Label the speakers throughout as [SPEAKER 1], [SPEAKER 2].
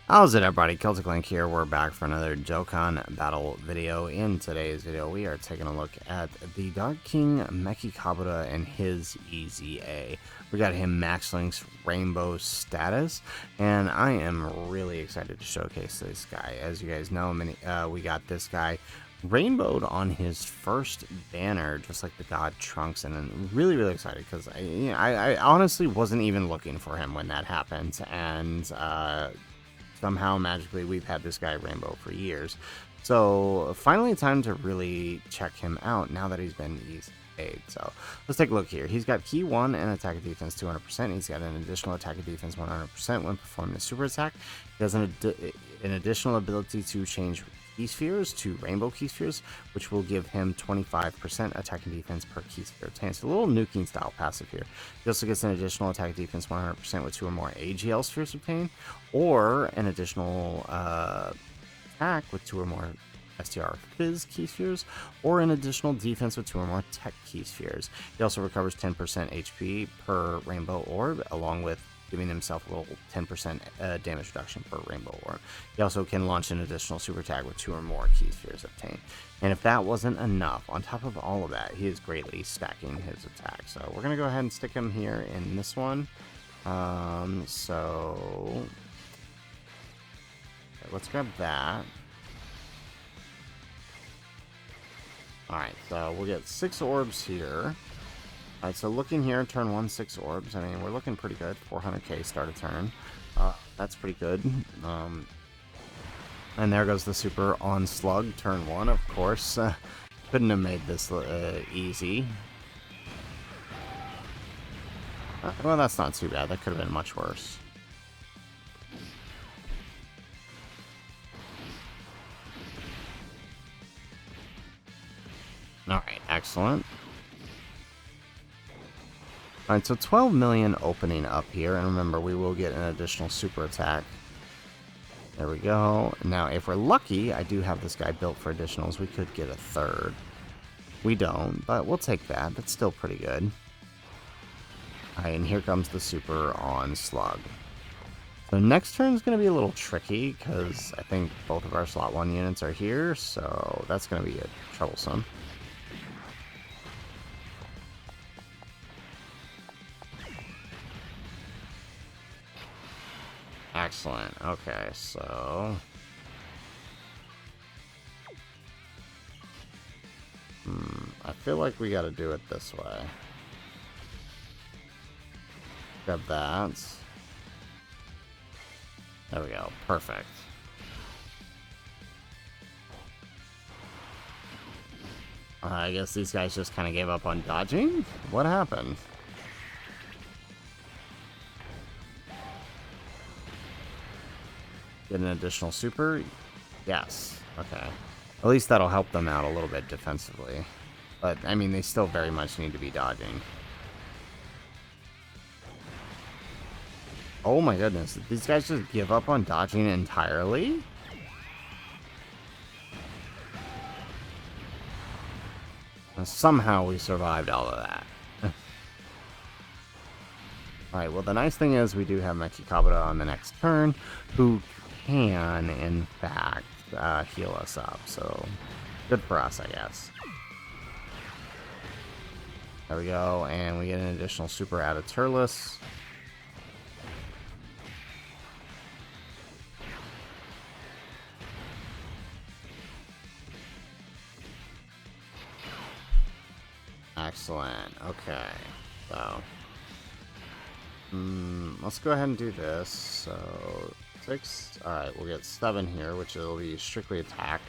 [SPEAKER 1] How's it, everybody? Celtic Link here. We're back for another Dokkan battle video. In today's video, we are taking a look at the Dark King Mechikabura and his EZA. We got him Max Link's Rainbow status, and I am really excited to showcase this guy. As you guys know, we got this guy rainbowed on his first banner, just like the God Trunks, and I'm really excited because I honestly wasn't even looking for him when that happened, and somehow magically we've had this guy rainbow for years. So finally time to really check him out now that he's been EZA'd. So let's take a look here. He's got key 1 and attack and defense 200%. He's got an additional attack and defense 100% when performing a super attack. He has an additional ability to change key spheres to rainbow key spheres, which will give him 25% attack and defense per key sphere obtained. So a little nuking style passive here. He also gets an additional attack and defense 100% with 2 or more AGL spheres obtained, or an additional attack with 2 or more STR Fizz key spheres, or an additional defense with 2 or more tech key spheres. He also recovers 10% HP per rainbow orb, along with giving himself a little 10% damage reduction per rainbow orb. He also can launch an additional super attack with 2 or more key spheres obtained. And if that wasn't enough, on top of all of that, he is greatly stacking his attack. So we're going to go ahead and stick him here in this one. So let's grab that. Alright, so we'll get 6 orbs here. Alright, so looking here, turn 1, 6 orbs. I mean, we're looking pretty good. 400k start a turn. That's pretty good. And there goes the super on Slug, turn 1, of course. Couldn't have made this easy. Well, that's not too bad. That could have been much worse. Alright, excellent. Alright, so 12 million opening up here, and remember, we will get an additional super attack. There we go. Now, if we're lucky, I do have this guy built for additionals. We could get a third. We don't, but we'll take that. That's still pretty good. Alright, and here comes the super on Slug. So next turn is going to be a little tricky, because I think both of our slot 1 units are here, so that's going to be troublesome. Excellent. Okay, so I feel like we got to do it this way. Grab that. There we go. Perfect. I guess these guys just kind of gave up on dodging? What happened? Get an additional super? Yes. Okay. At least that'll help them out a little bit defensively. But, I mean, they still very much need to be dodging. Oh my goodness. Did these guys just give up on dodging entirely? And somehow we survived all of that. Alright, well the nice thing is we do have Mechikabura on the next turn, who can, in fact, heal us up. So, good for us, I guess. There we go, and we get an additional super out of Turles. Excellent. Okay, so let's go ahead and do this. So 6. Alright, we'll get 7 here, which will be strictly attack.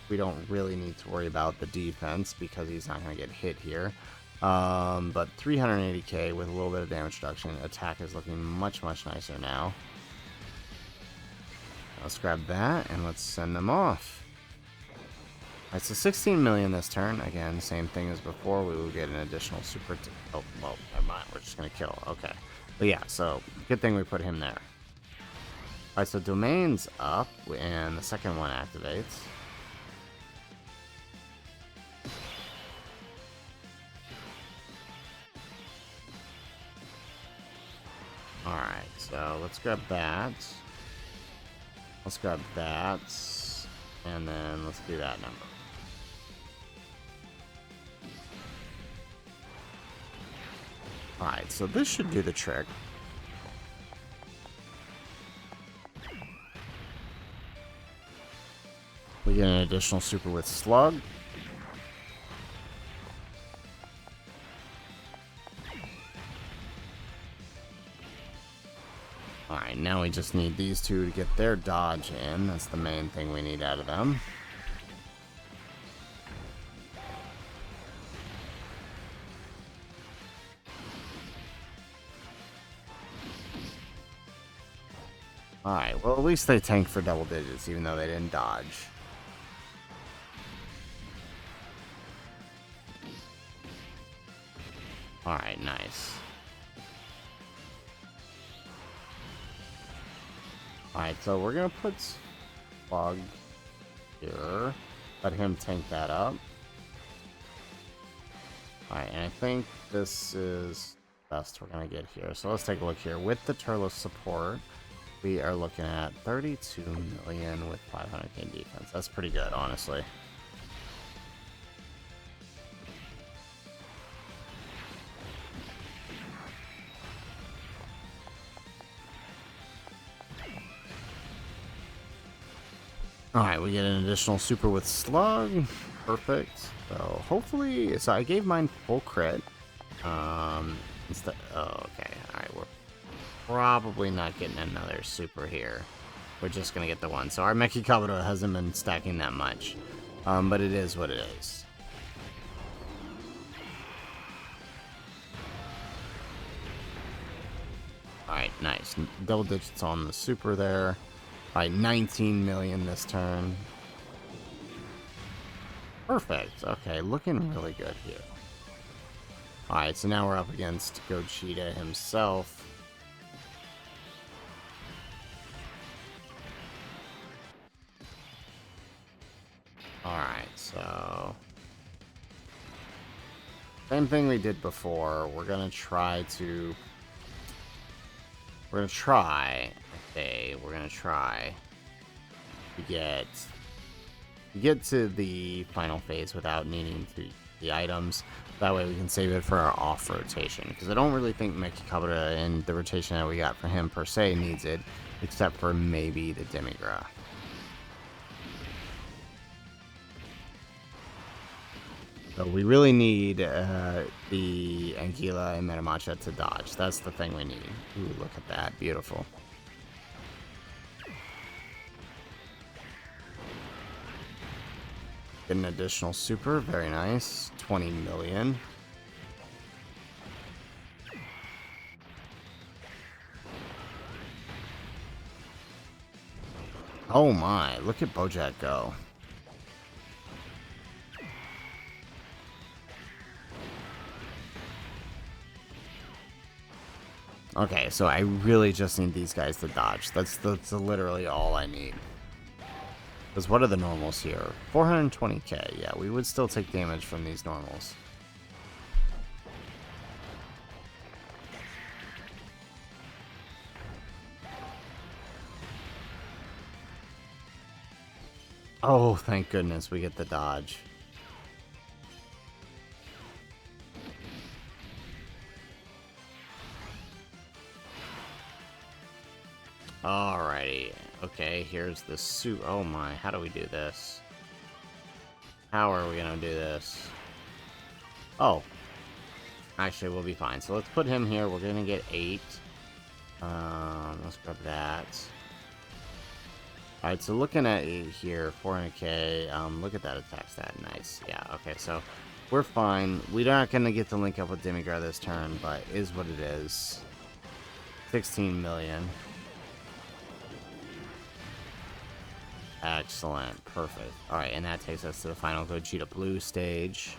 [SPEAKER 1] We don't really need to worry about the defense because he's not going to get hit here. But 380k with a little bit of damage reduction. Attack is looking much nicer now. Let's grab that and let's send them off. Alright, so 16 million this turn. Again, same thing as before. We will get an additional super... Oh, well, never mind. We're just going to kill. Okay. But yeah, so good thing we put him there. Alright, so Domain's up, and the second one activates. Alright. Alright, so let's grab that. Let's grab that. And then let's do that number. Alright, so this should do the trick. We get an additional super with Slug. Alright, now we just need these two to get their dodge in. That's the main thing we need out of them. Alright, well at least they tanked for double digits, even though they didn't dodge. Alright, nice. Alright, so we're gonna put Slug here. Let him tank that up. Alright, and I think this is the best we're gonna get here. So let's take a look here. With the Turles support, we are looking at 32 million with 500k defense. That's pretty good, honestly. Alright, we get an additional super with Slug. Perfect. So hopefully, so I gave mine full crit. Instead, oh, okay. Alright, we're probably not getting another super here. We're just gonna get the one. So our Mechikabura hasn't been stacking that much. But it is what it is. Alright, nice. Double digits on the super there. Alright, 19 million this turn. Perfect. Okay, looking really good here. Alright, so now we're up against Gogeta himself. Alright, so... same thing we did before. We're gonna try to... we're gonna try to get to the final phase without needing the items. That way we can save it for our off rotation, because I don't really think Mechikabura and the rotation that we got for him per se needs it, except for maybe the Demigra. So we really need the Anguilla and Metamacha to dodge. That's the thing we need. Ooh, look at that. Beautiful. Get an additional super. Very nice. 20 million. Oh my. Look at Bojack go. Okay, so I really just need these guys to dodge. That's literally all I need. Because what are the normals here? 420k. Yeah, we would still take damage from these normals. Oh, thank goodness we get the dodge. Alrighty. Okay, here's the suit. Oh my, how do we do this? How are we gonna do this? Oh. Actually, we'll be fine. So let's put him here. We're gonna get 8. Let's grab that. Alright, so looking at it here, 400k. Look at that attack stat. Nice. Yeah, okay, so we're fine. We're not gonna get to link up with Demigra this turn, but is what it is. 16 million. Excellent. Perfect. Alright, and that takes us to the final Gogeta Blue stage.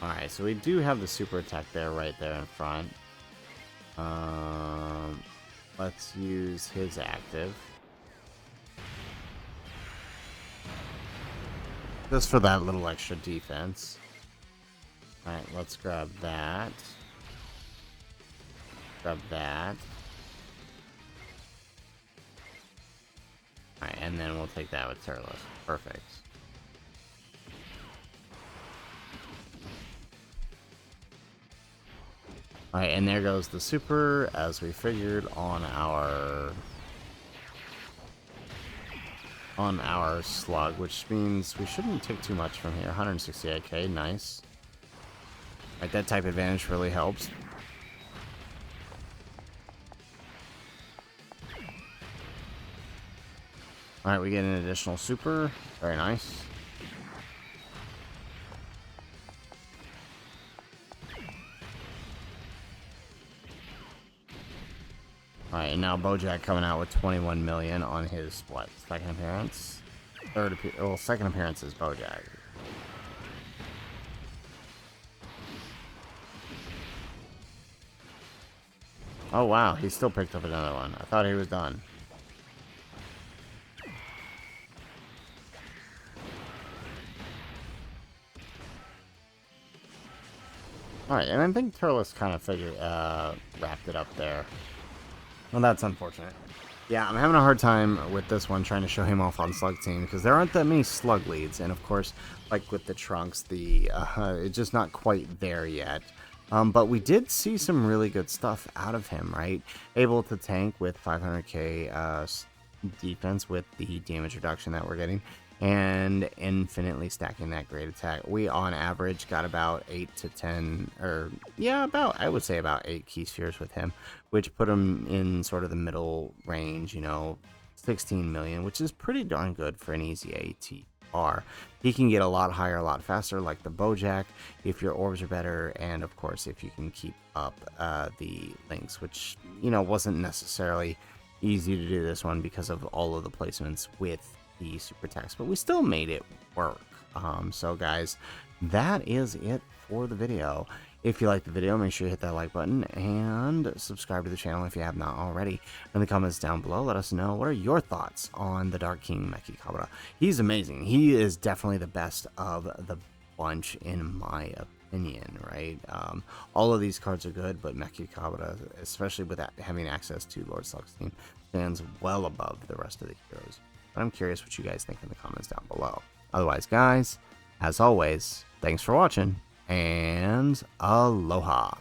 [SPEAKER 1] Alright, so we do have the super attack there, right there in front. Let's use his active. Just for that little extra defense. Alright, let's grab that. Grab that. Alright, and then we'll take that with Turles. Perfect. Alright, and there goes the super, as we figured, on our slug, which means we shouldn't take too much from here. 168k, nice. Alright, that type advantage really helps. Alright, we get an additional super. Very nice. Alright, and now Bojack coming out with 21 million on his, what, second appearance? Second appearance is Bojack. Oh wow, he still picked up another one. I thought he was done. Alright, and I think Turles kind of wrapped it up there. Well, that's unfortunate. Yeah, I'm having a hard time with this one trying to show him off on Slug Team because there aren't that many Slug leads, and of course, like with the Trunks, it's just not quite there yet. But we did see some really good stuff out of him, right? Able to tank with 500k defense with the damage reduction that we're getting, and infinitely stacking that great attack. We on average got about 8 to 10, or yeah, I would say about 8 key spheres with him, which put him in sort of the middle range, you know, 16 million, which is pretty darn good for an EZA ATR. He can get a lot higher, a lot faster, like the Bojack, if your orbs are better, and of course if you can keep up the links, which, you know, wasn't necessarily easy to do this one because of all of the placements with the super text, but we still made it work. So guys, that is it for the video. If you like the video, make sure you hit that like button and subscribe to the channel if you have not already. In the comments down below, let us know what are your thoughts on the Dark King Mechikabura. He's amazing. He is definitely the best of the bunch in my opinion, right? All of these cards are good, but Mechikabura, especially with having access to Lord Slug's team, stands well above the rest of the heroes. But I'm curious what you guys think in the comments down below. Otherwise, guys, as always, thanks for watching, and aloha.